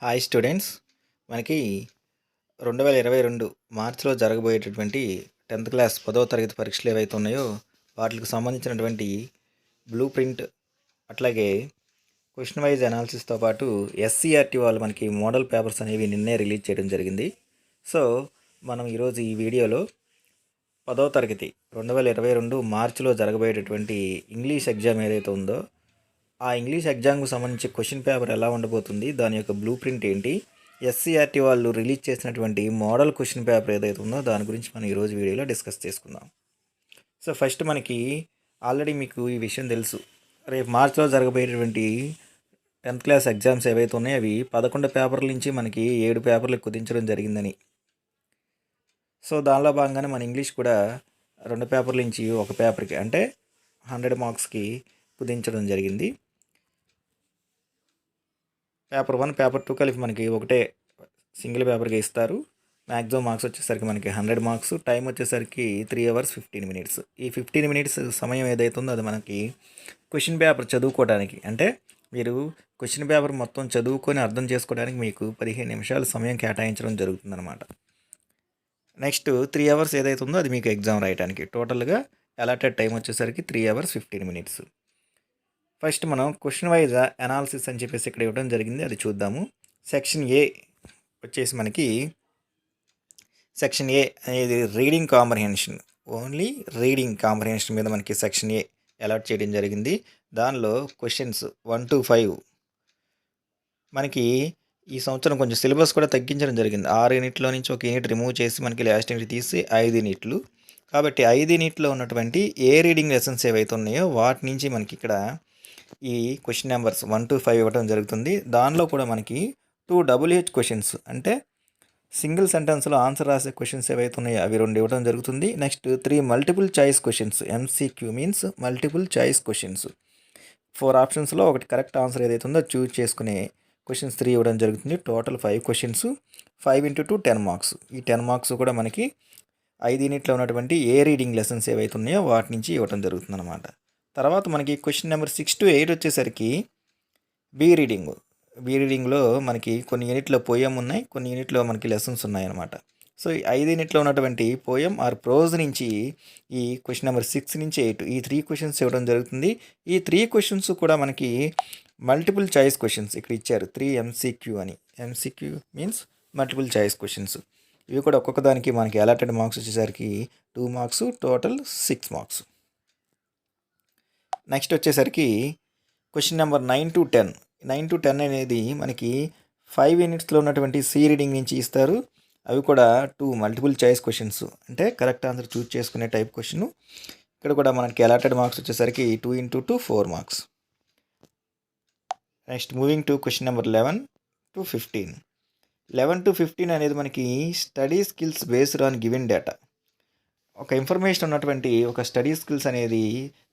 Hi students, మనకి 2022 మార్చిలో జరగబోయేటటువంటి 10th class 10వ తరగతి పరీక్షలు ఏవైతే ఉన్నాయో వాటికి సంబంధించినటువంటి బ్లూ ప్రింట్, అట్లాగే క్వశ్చన్ వైజ్ అనాలిసిస్తో పాటు ఎస్సీఆర్టీ వాళ్ళు మనకి మోడల్ పేపర్స్ అనేవి నిన్నే రిలీజ్ చేయడం జరిగింది. సో మనం ఈరోజు ఈ వీడియోలో 10వ తరగతి 2022 మార్చిలో జరగబోయేటటువంటి ఇంగ్లీష్ ఎగ్జామ్ ఏదైతే ఉందో ఆ ఇంగ్లీష్ ఎగ్జామ్కి సంబంధించి క్వశ్చన్ పేపర్ ఎలా ఉండబోతుంది, దాని యొక్క బ్లూ ప్రింట్ ఏంటి, ఎస్సీఆర్టీ వాళ్ళు రిలీజ్ చేసినటువంటి మోడల్ క్వశ్చన్ పేపర్ ఏదైతే ఉందో దాని గురించి మనం ఈరోజు వీడియోలో డిస్కస్ చేసుకుందాం. సో ఫస్ట్ మనకి ఆల్రెడీ మీకు ఈ విషయం తెలుసు, రేపు మార్చిలో జరగబోయేటువంటి 10th క్లాస్ ఎగ్జామ్స్ ఏవైతే ఉన్నాయో అవి 11 పేపర్ల నుంచి మనకి 7 పేపర్లు కుదించడం జరిగిందని. సో దానిలో భాగంగానే మన ఇంగ్లీష్ కూడా 2 పేపర్ల నుంచి ఒక పేపర్కి అంటే 100 మార్క్స్కి కుదించడం జరిగింది. పేపర్ 1 పేపర్ 2 కలిపి మనకి ఒకటే సింగిల్ పేపర్గా ఇస్తారు. మ్యాక్సిమం మార్క్స్ వచ్చేసరికి మనకి 100 మార్క్స్, టైం వచ్చేసరికి 3 hours 15 minutes. ఈ 15 minutes సమయం ఏదైతే ఉందో అది మనకి క్వశ్చన్ పేపర్ చదువుకోవడానికి, అంటే మీరు క్వశ్చన్ పేపర్ మొత్తం చదువుకొని అర్థం చేసుకోవడానికి మీకు 15 నిమిషాలు సమయం కేటాయించడం జరుగుతుందన్నమాట. నెక్స్ట్ 3 hours ఏదైతే ఉందో అది మీకు ఎగ్జామ్ రాయడానికి. టోటల్గా అలాటెడ్ టైం వచ్చేసరికి 3 hours 15 minutes. ఫస్ట్ మనం క్వశ్చన్ వైజ్ అనాలిసిస్ అని చెప్పేసి ఇక్కడ ఇవ్వడం జరిగింది, అది చూద్దాము. సెక్షన్ ఏ వచ్చేసి మనకి సెక్షన్ ఏ అనేది reading comprehension, only reading comprehension మీద మనకి సెక్షన్ ఏ అలాట్ చేయడం జరిగింది. దానిలో క్వశ్చన్స్ 1 to 5 మనకి ఈ సంవత్సరం కొంచెం సిలబస్ కూడా తగ్గించడం జరిగింది. 6 యూనిట్లో నుంచి ఒక యూనిట్ రిమూవ్ చేసి మనకి లాస్ట్ యూనిట్ తీసి 5 యూనిట్లు. కాబట్టి 5 యూనిట్లో ఉన్నటువంటి ఏ రీడింగ్ లెసన్స్ ఏవైతే ఉన్నాయో వాటి నుంచి మనకి ఇక్కడ ఈ క్వశ్చన్ నెంబర్స్ 1 to 5 ఇవ్వడం జరుగుతుంది. దానిలో కూడా మనకి 2 WH క్వశ్చన్స్, అంటే సింగిల్ సెంటెన్స్లో ఆన్సర్ రాసే క్వశ్చన్స్ ఏవైతే ఉన్నాయో అవి 2 ఇవ్వడం జరుగుతుంది. Next 3 multiple choice questions, MCQ means multiple choice questions. 4 ఆప్షన్స్లో ఒకటి కరెక్ట్ ఆన్సర్ ఏదైతే ఉందో చూజ్ చేసుకునే క్వశ్చన్స్ 3 ఇవ్వడం జరుగుతుంది. Total 5 questions, 5 into 2 10 marks. ఈ 10 మార్క్స్ కూడా మనకి 5 యూనిట్లో ఉన్నటువంటి ఏ రీడింగ్ లెసన్స్ ఏవైతే ఉన్నాయో వాటి నుంచి ఇవ్వడం జరుగుతుంది అన్నమాట. తర్వాత మనకి క్వశ్చన్ నెంబర్ 6 to 8 వచ్చేసరికి బీ రీడింగ్లో మనకి కొన్ని యూనిట్లో పోయం ఉన్నాయి, కొన్ని యూనిట్లో మనకి లెసన్స్ ఉన్నాయన్నమాట. సో ఈ 5 యూనిట్లో ఉన్నటువంటి పోయం ఆర్ ప్రోజ్ నుంచి ఈ క్వశ్చన్ నెంబర్ 6 నుంచి 8 ఈ 3 క్వశ్చన్స్ ఇవ్వడం జరుగుతుంది. ఈ 3 క్వశ్చన్స్ కూడా మనకి మల్టిపుల్ చాయిస్ క్వశ్చన్స్ ఇక్కడ ఇచ్చారు, 3 MCQ అని. MCQ means multiple choice questions. ఇవి కూడా ఒక్కొక్క దానికి మనకి అలాటెడ్ మార్క్స్ వచ్చేసరికి 2 మార్క్స్, టోటల్ 6 మార్క్స్. నెక్స్ట్ వచ్చేసరికి క్వశ్చన్ నెంబర్ 9 to 10 అనేది మనకి 5 యూనిట్స్లో ఉన్నటువంటి సి రీడింగ్ నుంచి ఇస్తారు. అవి కూడా 2 మల్టిపుల్ చాయిస్ క్వశ్చన్స్, అంటే కరెక్ట్ ఆన్సర్ చూస్ చేసుకునే టైప్ క్వశ్చన్. ఇక్కడ కూడా మనకి అలాటెడ్ మార్క్స్ వచ్చేసరికి 2 into 2 4 marks. Next moving to question number 11 to 15. 11 to 15 అనేది మనకి study skills based on given data. ఒక ఇన్ఫర్మేషన్ ఉన్నటువంటి ఒక స్టడీ స్కిల్స్ అనేది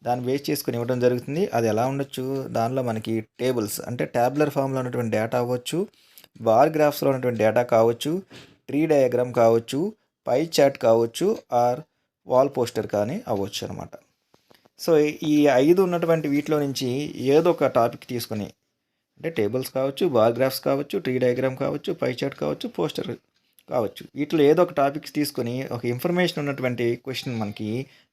దాన్ని బేస్ చేసుకుని ఇవ్వడం జరుగుతుంది. అది ఎలా ఉండొచ్చు, దానిలో మనకి టేబుల్స్ అంటే ట్యాబులర్ ఫామ్లో ఉన్నటువంటి డేటా అవ్వచ్చు, బార్ గ్రాఫ్స్లో ఉన్నటువంటి డేటా కావచ్చు, ట్రీ డయాగ్రామ్ కావచ్చు, పై చార్ట్ కావచ్చు, ఆర్ వాల్ పోస్టర్ కానీ అవ్వచ్చు అనమాట. సో ఈ 5 ఉన్నటువంటి వీటిలో నుంచి ఏదో ఒక టాపిక్ తీసుకొని, అంటే టేబుల్స్ కావచ్చు, బార్ గ్రాఫ్స్ కావచ్చు, ట్రీ డయాగ్రామ్ కావచ్చు, పై చార్ట్ కావచ్చు, పోస్టర్ కావచ్చు, వీటిలో ఏదో ఒక టాపిక్స్ తీసుకొని ఒక ఇన్ఫర్మేషన్ ఉన్నటువంటి క్వశ్చన్ మనకి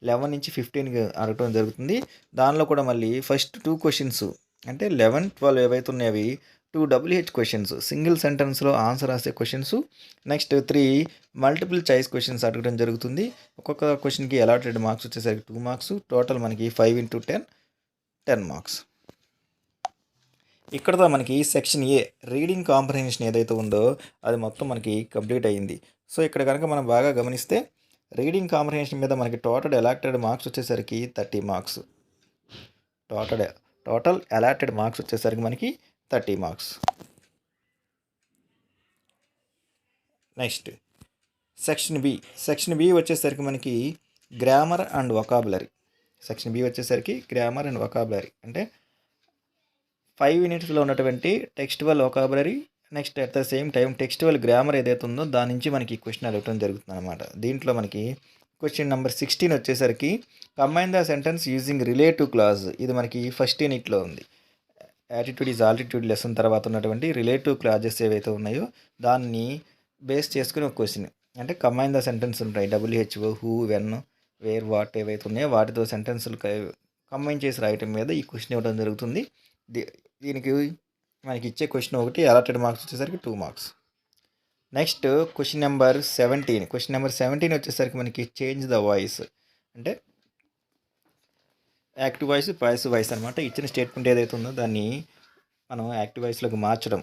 11 నుంచి 15 అడగడం జరుగుతుంది. దానిలో కూడా మళ్ళీ ఫస్ట్ 2 క్వశ్చన్స్ అంటే 11, 12 ఏవైతే ఉన్నాయో 2 WH క్వశ్చన్స్, సింగిల్ సెంటెన్స్లో ఆన్సర్ రాసే questions. Next 3 multiple choice questions అడగడం జరుగుతుంది. ఒక్కొక్క క్వశ్చన్కి అలాటెడ్ మార్క్స్ వచ్చేసరికి 2 మార్క్స్, టోటల్ మనకి 5 into 10 మార్క్స్. ఇక్కడతో మనకి సెక్షన్ ఏ రీడింగ్ కాంప్రహెన్షన్ ఏదైతే ఉందో అది మొత్తం మనకి కంప్లీట్ అయ్యింది. సో ఇక్కడ కనుక మనం బాగా గమనిస్తే రీడింగ్ కాంప్రహెన్షన్ మీద మనకి టోటల్ అలాటెడ్ మార్క్స్ వచ్చేసరికి 30 మార్క్స్. టోటల్ అలాటెడ్ మార్క్స్ వచ్చేసరికి మనకి 30 మార్క్స్. నెక్స్ట్ సెక్షన్ బి వచ్చేసరికి మనకి grammar and vocabulary. Section B వచ్చేసరికి గ్రామర్ అండ్ వొకాబులరీ అంటే 5 యూనిట్స్లో ఉన్నటువంటి textual vocabulary, next at the same time textual grammar ఏదైతే ఉందో దాని నుంచి మనకి క్వశ్చన్ అడగటం జరుగుతుంది అనమాట. దీంట్లో మనకి క్వశ్చన్ నెంబర్ 16 వచ్చేసరికి combine the sentence using relative clause. ఇది మనకి ఫస్ట్ యూనిట్లో ఉంది. యాటిట్యూడ్ ఈజ్ ఆల్టిట్యూడ్ లెసన్ తర్వాత ఉన్నటువంటి రిలేటివ్ క్లాజెస్ ఏవైతే ఉన్నాయో దాన్ని బేస్ చేసుకుని ఒక క్వశ్చన్. అంటే కంబైన్ ద సెంటెన్స్ ఉంటాయి, WHO, who, when, where, what ఏవైతే ఉన్నాయో వాటితో సెంటెన్సులు కంబైన్ చేసి రాయటం మీద ఈ క్వశ్చన్ ఇవ్వడం జరుగుతుంది. దీనికి మనకి ఇచ్చే క్వశ్చన్ ఒకటి, అలాటెడ్ మార్క్స్ వచ్చేసరికి 2 marks. Next question number 17. Question number 17 వచ్చేసరికి మనకి చేంజ్ ద వాయిస్, అంటే యాక్టివ్ వాయిస్, పాసివ్ వాయిస్ అనమాట. ఇచ్చిన స్టేట్మెంట్ ఏదైతే ఉందో దాన్ని మనం యాక్టివ్ వాయిస్లోకి మార్చడం,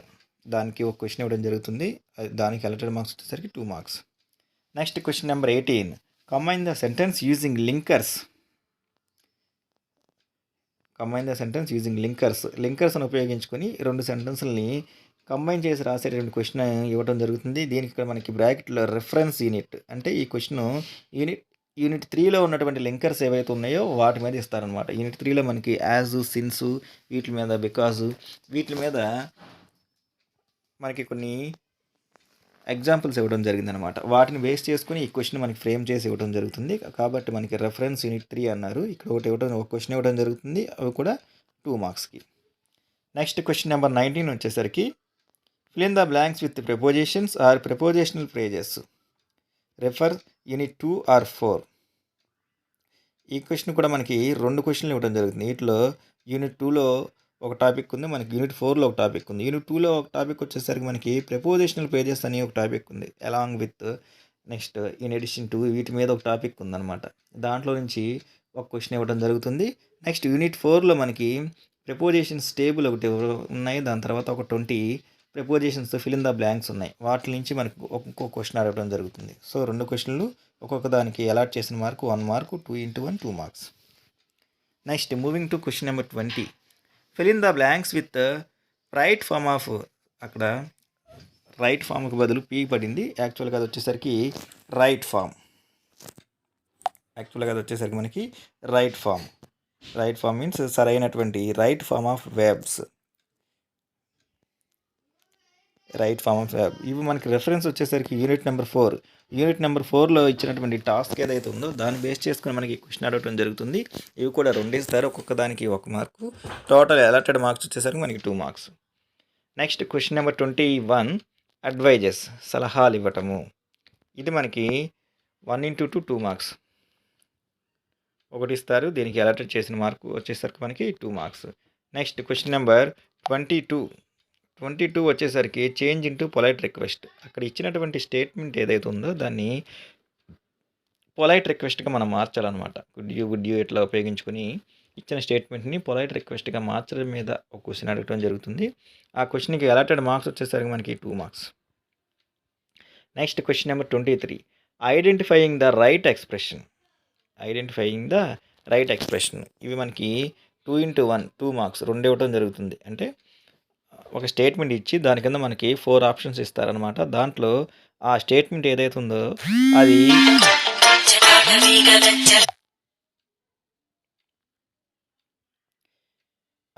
దానికి ఒక క్వశ్చన్ ఇవ్వడం జరుగుతుంది. దానికి అలాటెడ్ మార్క్స్ వచ్చేసరికి 2 marks. Next question number 18. Combine the sentence using linkers. Combine the sentence using linkers అని ఉపయోగించుకొని 2 సెంటెన్స్ని కంబైన్ చేసి రాసేటువంటి క్వశ్చన్ ఇవ్వడం జరుగుతుంది. దీనికి ఇక్కడ మనకి బ్రాకెట్లో రెఫరెన్స్ యూనిట్, అంటే ఈ క్వశ్చన్ యూనిట్ 3లో ఉన్నటువంటి లింకర్స్ ఏవైతే ఉన్నాయో వాటి మీద ఇస్తారనమాట. యూనిట్ 3లో మనకి యాజ్, సిన్స్, వీటి మీద, బికాజ్, వీటి మీద మనకి కొన్ని ఎగ్జాంపుల్స్ ఇవ్వడం జరిగిందనమాట. వాటిని బేస్ చేసుకుని ఈ క్వశ్చన్ మనకి ఫ్రేమ్ చేసి ఇవ్వడం జరుగుతుంది. కాబట్టి మనకి రెఫరెన్స్ యూనిట్ 3 అన్నారు. ఇక్కడ ఒక క్వశ్చన్ ఇవ్వడం జరుగుతుంది, అవి కూడా 2 మార్క్స్కి. నెక్స్ట్ క్వశ్చన్ నెంబర్ 19 వచ్చేసరికి fill in the blanks with prepositions or prepositional phrases. Refer unit 2 or 4. ఈ క్వశ్చన్ కూడా మనకి 2 క్వశ్చన్లు ఇవ్వడం జరుగుతుంది. వీటిలో యూనిట్ 2లో ఒక టాపిక్ ఉంది, మనకి యూనిట్ 4లో ఒక టాపిక్ ఉంది. యూనిట్ 2లో ఒక టాపిక్ వచ్చేసరికి మనకి ప్రిపోజిషనల్ పేజెస్ అని ఒక టాపిక్ ఉంది, along with next in addition to వీటి మీద ఒక టాపిక్ ఉందన్నమాట. దాంట్లో నుంచి ఒక క్వశ్చన్ ఇవ్వడం జరుగుతుంది. నెక్స్ట్ యూనిట్ 4లో మనకి ప్రిపోజిషన్స్ టేబుల్ ఒకటి ఉన్నాయి, దాని తర్వాత ఒక 20 prepositions fill in the blanks ఉన్నాయి. వాటి నుంచి మనకు ఒక్కొక్క క్వశ్చన్ అడగడం జరుగుతుంది. సో 2 క్వశ్చన్లు, ఒక్కొక్క దానికి అలాట్ చేసిన mark 1 mark, 2 into 1 2 marks. Next moving to question number 20. Fill in the blanks with right form of, అక్కడ రైట్ ఫామ్కి బదులు పీ పడింది, యాక్చువల్గా అది వచ్చేసరికి రైట్ ఫామ్. మనకి రైట్ ఫామ్ మీన్స్ సరైనటువంటి రైట్ ఫామ్ ఆఫ్ వెబ్స్. ఇవి మనకి రెఫరెన్స్ వచ్చేసరికి యూనిట్ నెంబర్ 4. యూనిట్ నెంబర్ 4లో ఇచ్చినటువంటి టాస్క్ ఏదైతే ఉందో దాన్ని బేస్ చేసుకుని మనకి క్వశ్చన్ అడగడం జరుగుతుంది. ఇవి కూడా 2 ఇస్తారు, ఒక్కొక్క దానికి 1 మార్కు. టోటల్ అలాటెడ్ మార్క్స్ వచ్చేసరికి మనకి 2 marks. Next question number 21. Advises, సలహాలు ఇవ్వటము. ఇది మనకి 1 into 2 2 మార్క్స్. 1 ఇస్తారు, దీనికి అలాటెడ్ చేసిన మార్కు వచ్చేసరికి మనకి 2 మార్క్స్. నెక్స్ట్ క్వశ్చన్ నెంబర్ 22 వచ్చేసరికి చేంజ్ ఇంటూ పొలైట్ రిక్వెస్ట్. అక్కడ ఇచ్చినటువంటి స్టేట్మెంట్ ఏదైతే ఉందో దాన్ని పొలైట్ రిక్వెస్ట్గా మనం మార్చాలన్నమాట. గుడ్ యూ ఇట్లా ఉపయోగించుకొని ఇచ్చిన స్టేట్మెంట్ని పొలైట్ రిక్వెస్ట్గా మార్చడం మీద ఒక క్వశ్చన్ అడగడం జరుగుతుంది. ఆ క్వశ్చన్కి అలాటెడ్ మార్క్స్ వచ్చేసరికి మనకి 2 marks. Next question number 23. Identifying the right expression. ఇవి మనకి 2 into 1 2 మార్క్స్ 2 ఇవ్వడం జరుగుతుంది. అంటే ఒక స్టేట్మెంట్ ఇచ్చి దాని కింద మనకి 4 ఆప్షన్స్ ఇస్తారనమాట. దాంట్లో ఆ స్టేట్మెంట్ ఏదైతే ఉందో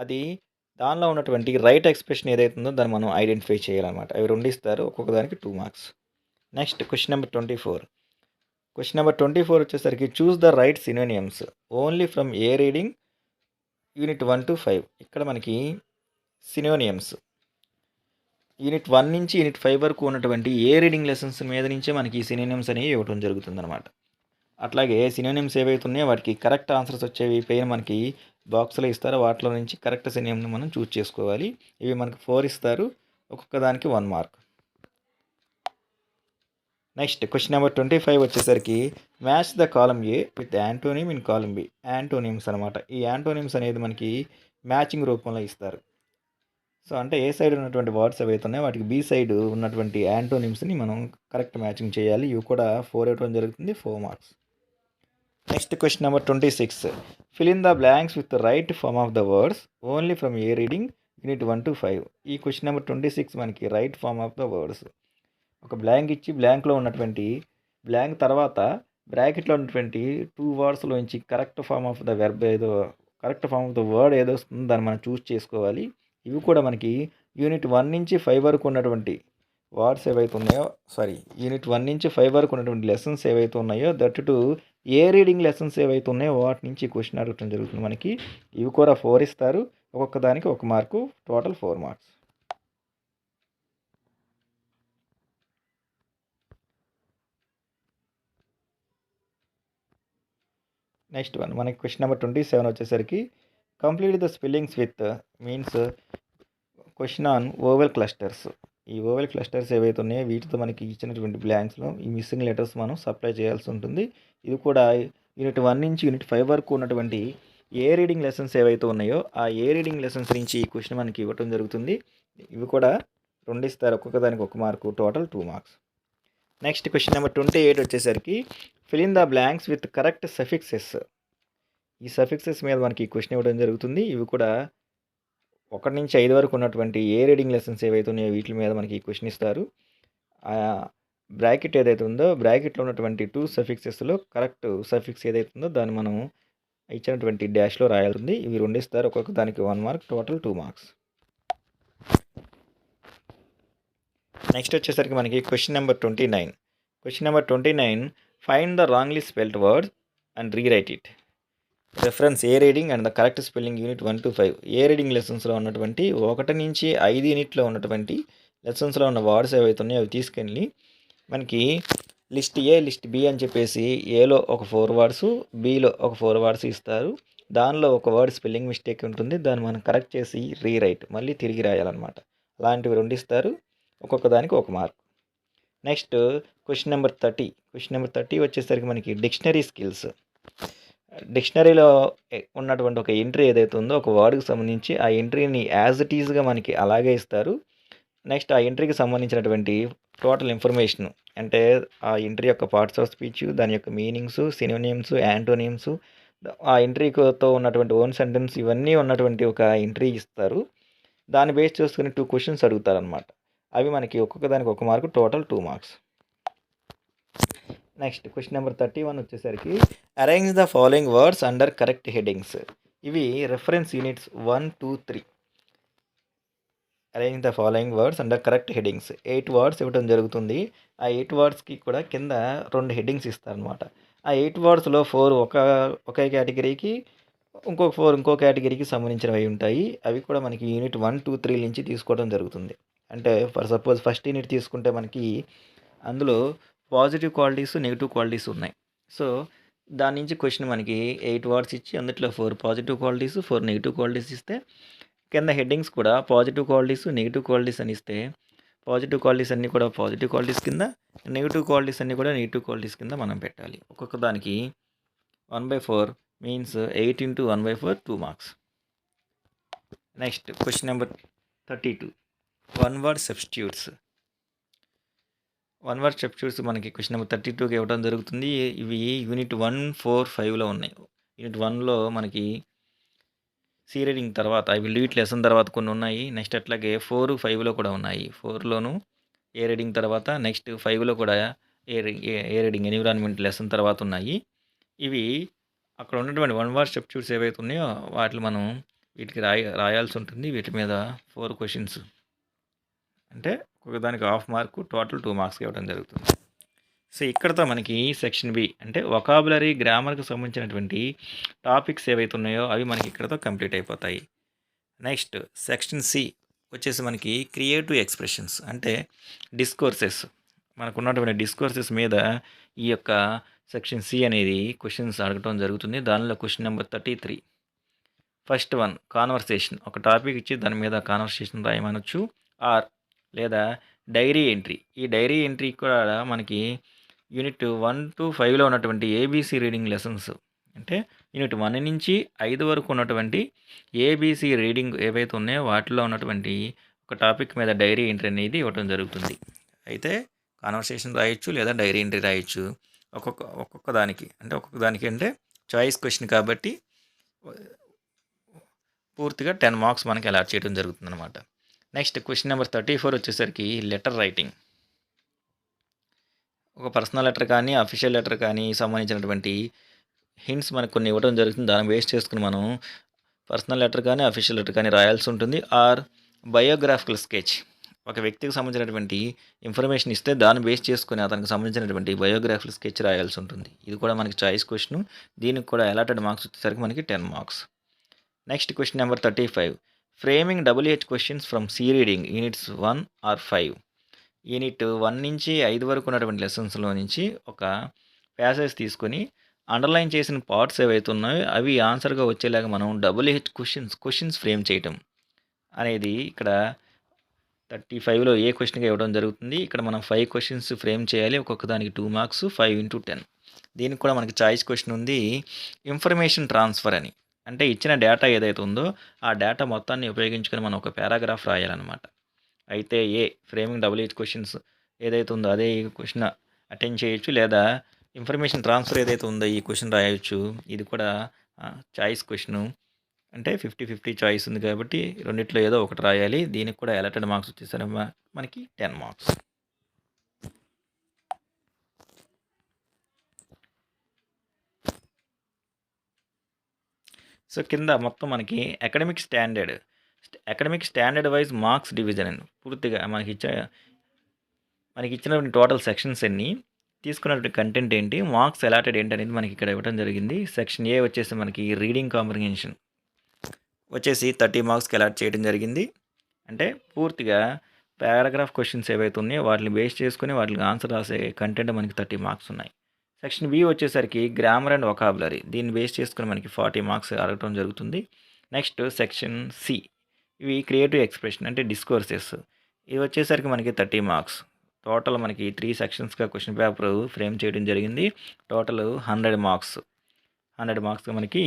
అది దానిలో ఉన్నటువంటి రైట్ ఎక్స్ప్రెషన్ ఏదైతే ఉందో దాన్ని మనం ఐడెంటిఫై చేయాలన్నమాట. అవి 2 ఇస్తారు, ఒక్కొక్క దానికి 2 మార్క్స్. నెక్స్ట్ క్వశ్చన్ నెంబర్ 24 వచ్చేసరికి choose the right synonyms only from A reading unit 1 to 5. ఇక్కడ మనకి సినోనియమ్స్ యూనిట్ 1 నుంచి యూనిట్ 5 వరకు ఉన్నటువంటి ఏ రీడింగ్ లెసన్స్ మీద నుంచే మనకి సినోనియమ్స్ అనేవి ఇవ్వడం జరుగుతుందన్నమాట. అట్లాగే సినోనియమ్స్ ఏవైతే ఉన్నాయో వాటికి కరెక్ట్ ఆన్సర్స్ వచ్చేవి పైన మనకి బాక్స్లో ఇస్తారు, వాటిలో నుంచి కరెక్ట్ సినోనియంని మనం చూస్ చేసుకోవాలి. ఇవి మనకి 4 ఇస్తారు, ఒక్కొక్క దానికి 1 మార్క్. నెక్స్ట్ క్వశ్చన్ నెంబర్ 25 వచ్చేసరికి match the column A with antonym in column B. Antonyms అనమాట. ఈ యాంటోనిమ్స్ అనేది మనకి మ్యాచింగ్ రూపంలో ఇస్తారు. సో అంటే ఏ సైడ్ ఉన్నటువంటి వర్డ్స్ ఏవైతే ఉన్నాయో వాటికి బి సైడ్ ఉన్నటువంటి యాంటోనిమ్స్ని మనం కరెక్ట్ మ్యాచింగ్ చేయాలి. ఇవి కూడా 4 ఇవ్వడం జరుగుతుంది, 4 marks. Next question number 26. Fill in the blanks with right form of the words only from A reading unit 1 to 5. ఈ క్వశ్చన్ నెంబర్ 26 మనకి right form of the words. ఒక బ్లాంక్ ఇచ్చి బ్లాంక్లో ఉన్నటువంటి బ్లాంక్ తర్వాత బ్రాకెట్లో ఉన్నటువంటి 2 వర్డ్స్లోంచి correct form of the word ఏదో వస్తుందో దాన్ని మనం చూస్ చేసుకోవాలి. ఇవి కూడా మనకి యూనిట్ 1 నుంచి 5 వరకు ఉన్నటువంటి వర్డ్స్ ఏవైతే ఉన్నాయో యూనిట్ 1 నుంచి 5 వరకు ఉన్నటువంటి లెసన్స్ ఏవైతే ఉన్నాయో that to A reading lessons ఏవైతే ఉన్నాయో వాటి నుంచి క్వశ్చన్ అడగటం జరుగుతుంది మనకి. ఇవి కూడా 4 ఇస్తారు, ఒక్కొక్క దానికి 1 mark, total 4 marks. Next one మనకి క్వశ్చన్ నెంబర్ 27 వచ్చేసరికి complete the spellings with means question on vowel clusters. ఈ ఓవెల్ క్లస్టర్స్ ఏవైతే ఉన్నాయో వీటితో మనకి ఇచ్చినటువంటి బ్లాంక్స్లో ఈ మిస్సింగ్ లెటర్స్ మనం సప్లై చేయాల్సి ఉంటుంది. ఇది కూడా యూనిట్ 1 నుంచి యూనిట్ 5 వరకు ఉన్నటువంటి ఏ రీడింగ్ లెసన్స్ ఏవైతే ఉన్నాయో ఆ ఏ రీడింగ్ లెసన్స్ నుంచి ఈ క్వశ్చన్ మనకి ఇవ్వటం జరుగుతుంది. ఇవి కూడా 2 ఇస్తారు, ఒక్కొక్క దానికి 1 mark, total 2 marks. Next question number 28 వచ్చేసరికి fill in the blanks with correct suffixes. ఈ సఫిక్సెస్ మీద మనకి క్వశ్చన్ ఇవ్వడం జరుగుతుంది. ఇవి కూడా 1 నుంచి 5 వరకు ఉన్నటువంటి ఏ రీడింగ్ లెసన్స్ ఏవైతే ఉన్నాయో వీటి మీద మనకి ఈ క్వశ్చన్ ఇస్తారు. బ్రాకెట్ ఏదైతే ఉందో బ్రాకెట్లో ఉన్నటువంటి 2 సఫిక్సెస్లో కరెక్ట్ సఫిక్స్ ఏదైతే ఉందో దాన్ని మనం ఇచ్చినటువంటి డాష్లో రాయాల్సింది. ఇవి 2 ఇస్తారు, ఒక్కొక్క దానికి 1 మార్క్, టోటల్ 2 మార్క్స్. నెక్స్ట్ వచ్చేసరికి మనకి question number 29. Question number 29 find the wrongly spelled word and rewrite it. Reference A reading and the correct spelling unit 1 to 5. A reading లెసన్స్లో ఉన్నటువంటి 1 నుంచి 5 యూనిట్లో ఉన్నటువంటి లెసన్స్లో ఉన్న వర్డ్స్ ఏవైతే ఉన్నాయో అవి తీసుకెళ్ళి మనకి లిస్ట్ ఏ, లిస్ట్ బి అని చెప్పేసి ఏలో ఒక 4 వర్డ్స్, బిలో ఒక 4 వర్డ్స్ ఇస్తారు. దానిలో ఒక వర్డ్ స్పెల్లింగ్ మిస్టేక్ ఉంటుంది, దాన్ని మనం కరెక్ట్ చేసి రీరైట్ మళ్ళీ తిరిగి రాయాలన్నమాట. అలాంటివి 2 ఇస్తారు, ఒక్కొక్క దానికి 1 mark. Next question number 30. Question number 30 వచ్చేసరికి మనకి డిక్షనరీ స్కిల్స్. డిక్షనరీలో ఉన్నటువంటి ఒక ఎంట్రీ ఏదైతే ఉందో ఒక వర్డ్కి సంబంధించి ఆ ఎంట్రీని యాజ్ ఇట్ ఈజ్గా మనకి అలాగే ఇస్తారు. నెక్స్ట్ ఆ ఎంట్రీకి సంబంధించినటువంటి టోటల్ ఇన్ఫర్మేషన్ అంటే ఆ ఎంట్రీ యొక్క పార్ట్స్ ఆఫ్ స్పీచ్, దాని యొక్క మీనింగ్స్, సినోనిమ్స్, యాంటోనిమ్స్, ఆ ఎంట్రీతో ఉన్నటువంటి ఓన్ సెంటెన్స్ ఇవన్నీ ఉన్నటువంటి ఒక ఎంట్రీ ఇస్తారు. దాన్ని బేస్ చేసుకుని 2 క్వశ్చన్స్ అడుగుతారనమాట. అవి మనకి ఒక్కొక్క దానికి 1 mark, total 2 marks. Next question number 31 వచ్చేసరికి arrange the following words under correct headings. ఇవి reference units 1, 2, 3. Arrange the following words under correct headings. 8 words ఇవ్వడం జరుగుతుంది. ఆ 8 వర్డ్స్కి కూడా కింద 2 హెడ్డింగ్స్ ఇస్తారనమాట. ఆ 8 వర్డ్స్లో 4 ఒకే కేటగిరీకి, ఇంకొక 4 ఇంకో కేటగిరీకి సంబంధించినవి ఉంటాయి. అవి కూడా మనకి యూనిట్ 1, 2, 3 నుంచి తీసుకోవడం జరుగుతుంది. అంటే ఫర్ సపోజ్ ఫస్ట్ యూనిట్ తీసుకుంటే మనకి అందులో పాజిటివ్ క్వాలిటీస్, నెగిటివ్ క్వాలిటీస్ ఉన్నాయి. సో దాని నుంచి క్వశ్చన్ మనకి 8 వర్డ్స్ ఇచ్చి అందులో 4 పాజిటివ్ క్వాలిటీస్, 4 నెగిటివ్ క్వాలిటీస్ ఇస్తే కింద హెడ్డింగ్స్ కూడా పాజిటివ్ క్వాలిటీస్, నెగిటివ్ క్వాలిటీస్ అని ఇస్తే పాజిటివ్ క్వాలిటీస్ అన్నీ కూడా పాజిటివ్ క్వాలిటీస్ కింద, నెగిటివ్ క్వాలిటీస్ అన్నీ కూడా నెగిటివ్ క్వాలిటీస్ కింద మనం పెట్టాలి. ఒక్కొక్క దానికి 1/4 means 8 into 1/4 2 marks. Next question number 32 1 word substitutes. 1 word substitutes మనకి క్వశ్చన్ నెంబర్ 32కి ఇవ్వడం జరుగుతుంది. ఇవి యూనిట్ 1, 4, 5లో ఉన్నాయి. యూనిట్ 1లో మనకి సి రీడింగ్ తర్వాత I will do it lesson తర్వాత కొన్ని ఉన్నాయి. నెక్స్ట్ అట్లాగే 4, 5లో కూడా ఉన్నాయి. 4లోను ఏ రీడింగ్ తర్వాత, నెక్స్ట్ 5లో కూడా ఏ రీడింగ్ ఎన్విరాన్మెంట్ లెసన్ తర్వాత ఉన్నాయి. ఇవి అక్కడ ఉన్నటువంటి 1 word సబ్స్టిట్యూట్స్ ఏవైతే ఉన్నాయో వాటిని మనం వీటికి రాయాల్సి ఉంటుంది. వీటి మీద 4 క్వశ్చన్స్ అంటే ఒకదానికి 1/2 మార్కు, టోటల్ 2 మార్క్స్ ఇవ్వడం జరుగుతుంది. సో ఇక్కడతో మనకి సెక్షన్ బి అంటే వొకాబులరీ, గ్రామర్కి సంబంధించినటువంటి టాపిక్స్ ఏవైతే ఉన్నాయో అవి మనకి ఇక్కడతో కంప్లీట్ అయిపోతాయి. నెక్స్ట్ సెక్షన్ సి వచ్చేసి మనకి క్రియేటివ్ ఎక్స్ప్రెషన్స్ అంటే డిస్కోర్సెస్. మనకు ఉన్నటువంటి డిస్కోర్సెస్ మీద ఈ యొక్క సెక్షన్ సి అనేది క్వశ్చన్స్ అడగటం జరుగుతుంది. దానిలో question number 33 first one conversation. ఒక టాపిక్ ఇచ్చి దాని మీద కాన్వర్సేషన్ రాయమనొచ్చు ఆర్ లేదా డైరీ ఎంట్రీ. ఈ డైరీ ఎంట్రీ కూడా మనకి యూనిట్ 1 to 5లో ఉన్నటువంటి ఏబీసీ రీడింగ్ లెసన్స్ అంటే యూనిట్ 1 నుంచి 5 వరకు ఉన్నటువంటి ఏబీసీ రీడింగ్ ఏవైతే ఉన్నాయో వాటిలో ఉన్నటువంటి ఒక టాపిక్ మీద డైరీ ఎంట్రీ అనేది ఇవ్వడం జరుగుతుంది. అయితే కాన్వర్సేషన్ రాయొచ్చు లేదా డైరీ ఎంట్రీ రాయొచ్చు. ఒక్కొక్క దానికి అంటే చాయిస్ క్వశ్చన్ కాబట్టి పూర్తిగా 10 మార్క్స్ మనకి అలాట్ చేయడం జరుగుతుంది అనమాట. నెక్స్ట్ క్వశ్చన్ నెంబర్ 34 వచ్చేసరికి లెటర్ రైటింగ్. ఒక పర్సనల్ లెటర్ కానీ, అఫీషియల్ లెటర్ కానీ సంబంధించినటువంటి హింట్స్ మనకు కొన్ని ఇవ్వడం జరుగుతుంది. దాన్ని బేస్ చేసుకుని మనం పర్సనల్ లెటర్ కానీ, అఫీషియల్ లెటర్ కానీ రాయాల్సి ఉంటుంది. Or biographical sketch. ఒక వ్యక్తికి సంబంధించినటువంటి ఇన్ఫర్మేషన్ ఇస్తే దాన్ని బేస్ చేసుకుని అతనికి సంబంధించినటువంటి బయోగ్రాఫికల్ స్కెచ్ రాయాల్సి ఉంటుంది. ఇది కూడా మనకి చాయిస్ క్వశ్చన్. దీనికి కూడా అలాటెడ్ మార్క్స్ వచ్చేసరికి మనకి 10 marks. Next question number 35. Framing WH questions from C reading units 1 or 5. Unit 1 నుంచి 5 వరకు ఉన్నటువంటి లెసన్స్‌లో నుంచి ఒక ప్యాసేజ్ తీసుకొని అండర్‌లైన్ చేసిన పార్ట్స్ ఏవైతే ఉన్నాయో అవి ఆన్సర్‌గా వచ్చేలాగా మనం WH క్వశ్చన్స్ ఫ్రేమ్ చేయటం అనేది ఇక్కడ 35లో ఏ క్వశ్చన్‌గా ఇవ్వడం జరుగుతుంది. ఇక్కడ మనం 5 క్వశ్చన్స్ ఫ్రేమ్ చేయాలి. ఒక్కొక్క దానికి 2 మార్క్స్ 5/10. దీనికి కూడా మనకి చాయిస్ క్వశ్చన్ ఉంది. ఇన్ఫర్మేషన్ ట్రాన్స్ఫర్ అని. అంటే ఇచ్చిన డేటా ఏదైతే ఉందో ఆ డేటా మొత్తాన్ని ఉపయోగించుకొని మనం ఒక పారాగ్రాఫ్ రాయాలన్నమాట. అయితే ఫ్రేమింగ్ WH క్వశ్చన్స్ ఏదైతే ఉందో అదే ఈ క్వశ్చన్ అటెండ్ చేయొచ్చు, లేదా ఇన్ఫర్మేషన్ ట్రాన్స్ఫర్ ఏదైతే ఉందో ఈ క్వశ్చన్ రాయొచ్చు. ఇది కూడా చాయిస్ క్వశ్చను. అంటే 50-50 చాయిస్ ఉంది కాబట్టి రెండిట్లో ఏదో ఒకటి రాయాలి. దీనికి కూడా అలర్టెడ్ మార్క్స్ వచ్చేసరి మనకి 10 మార్క్స్. సో కింద మొత్తం మనకి academic standard wise marks division అని పూర్తిగా మనకి ఇచ్చినటువంటి టోటల్ సెక్షన్స్ ఎన్ని, తీసుకున్నటువంటి కంటెంట్ ఏంటి, మార్క్స్ అలాటెడ్ ఏంటి అనేది మనకి ఇక్కడ ఇవ్వడం జరిగింది. సెక్షన్ ఏ వచ్చేసి మనకి రీడింగ్ కాంప్రిహెన్షన్ వచ్చేసి 30 మార్క్స్కి అలాట్ చేయడం జరిగింది. అంటే పూర్తిగా పారాగ్రాఫ్ క్వశ్చన్స్ ఏవైతే ఉన్నాయో వాటిని బేస్ చేసుకుని వాటికి ఆన్సర్ రాసే కంటెంట్ మనకి 30 మార్క్స్ ఉన్నాయి. సెక్షన్ బి వచ్చేసరికి గ్రామర్ అండ్ వొకాబులరీ, దీన్ని బేస్ చేసుకుని మనకి 40 మార్క్స్ అడగటం జరుగుతుంది. నెక్స్ట్ సెక్షన్ సి, ఇవి క్రియేటివ్ ఎక్స్ప్రెషన్ అంటే డిస్కోర్సెస్, ఇవి వచ్చేసరికి మనకి 30 మార్క్స్. టోటల్ మనకి 3 సెక్షన్స్గా క్వశ్చన్ పేపర్ ఫ్రేమ్ చేయడం జరిగింది. టోటల్ 100 మార్క్స్గా మనకి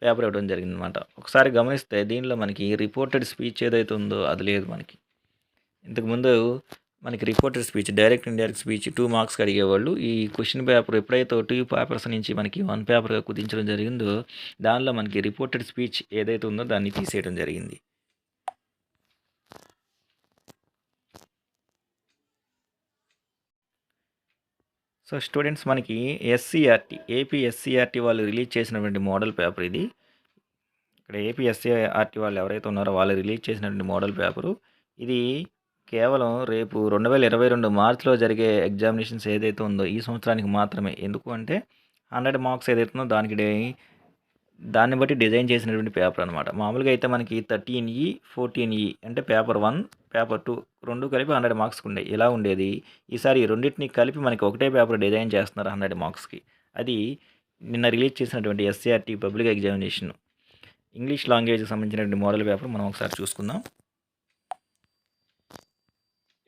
పేపర్ ఇవ్వడం జరిగింది అనమాట. ఒకసారి గమనిస్తే దీనిలో మనకి రిపోర్టెడ్ స్పీచ్ ఏదైతే ఉందో అది లేదు. మనకి ఇంతకుముందు మనకి reported speech, direct indirect speech 2 మార్క్స్కి అడిగేవాళ్ళు. ఈ క్వశ్చన్ పేపర్ ఎప్పుడైతే 2 పేపర్స్ నుంచి మనకి 1 పేపర్గా కుదించడం జరిగిందో దానిలో మనకి రిపోర్టెడ్ స్పీచ్ ఏదైతే ఉందో దాన్ని తీసేయడం జరిగింది. సో స్టూడెంట్స్, మనకి ఏపీ ఎస్సీఆర్టీ వాళ్ళు రిలీజ్ చేసినటువంటి మోడల్ పేపర్ ఇది. ఇక్కడ ఏపీ ఎస్సీఆర్టీ వాళ్ళు ఎవరైతే ఉన్నారో వాళ్ళు రిలీజ్ చేసినటువంటి మోడల్ పేపరు ఇది. కేవలం రేపు 2022 మార్చిలో జరిగే ఎగ్జామినేషన్స్ ఏదైతే ఉందో ఈ సంవత్సరానికి మాత్రమే. ఎందుకు అంటే 100 మార్క్స్ ఏదైతే ఉందో దాన్ని బట్టి డిజైన్ చేసినటువంటి పేపర్ అనమాట. మామూలుగా అయితే మనకి 13E 14E అంటే పేపర్ 1 పేపర్ 2 రెండు కలిపి 100 మార్క్స్కి ఉండేవి. ఇలా ఉండేది. ఈసారి ఈ రెండింటిని కలిపి మనకి ఒకటే పేపర్ డిజైన్ చేస్తున్నారు 100 మార్క్స్కి. అది నిన్న రిలీజ్ చేసినటువంటి ఎస్సీఆర్టీ పబ్లిక్ ఎగ్జామినేషన్ ఇంగ్లీష్ లాంగ్వేజ్కి సంబంధించినటువంటి మోడల్ పేపర్ మనం ఒకసారి చూసుకుందాం.